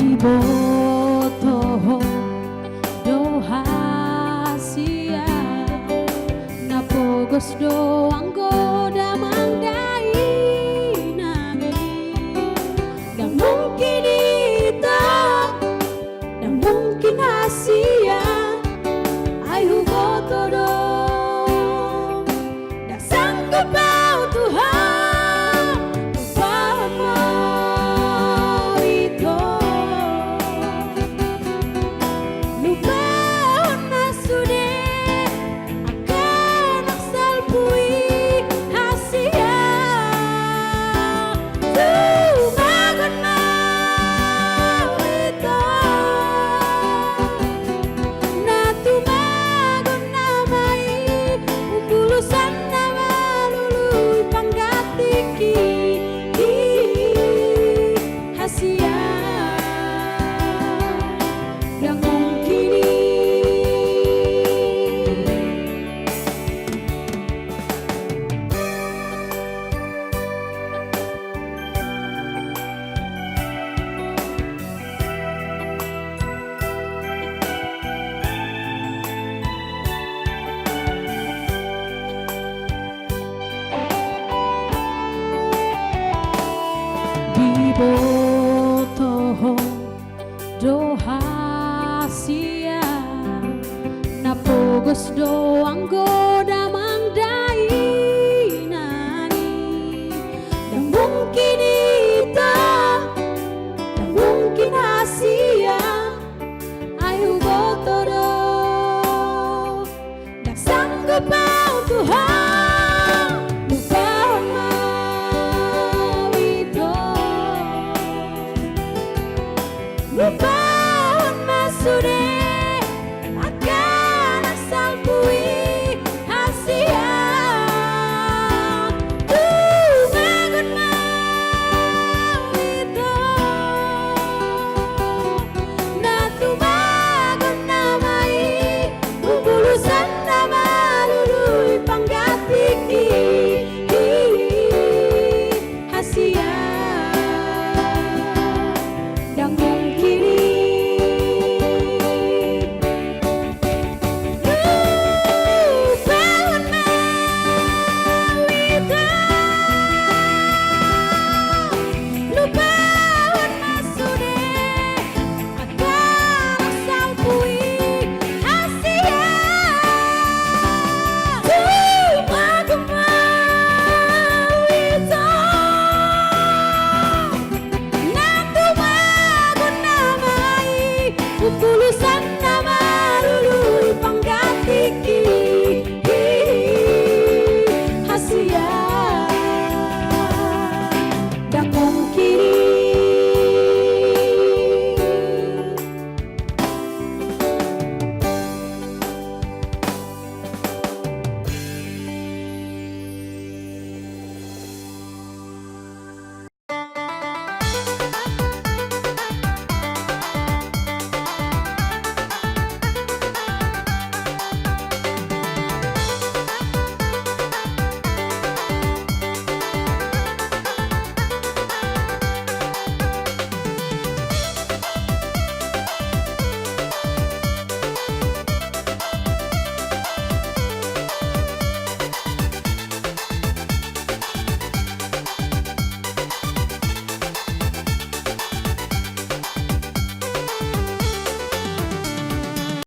Bibotoho dohasia napogos doang goda mangdai nami dan mungkin itu dan mungkin hasia ayu gotodo dan sanggup bau Tuhan Tuhan itu lupa nasude akan aksal pui hasia tumagon mau itu na tumagon namai umbulusan nama lului panggatiki hasia yang mungkin Bibotoho dohasia napogos doang goda mangdai nani dan mungkin itu dan mungkin hasia ayu gotodo dan sanggup bau Tuhan lupa mau itu lupa masude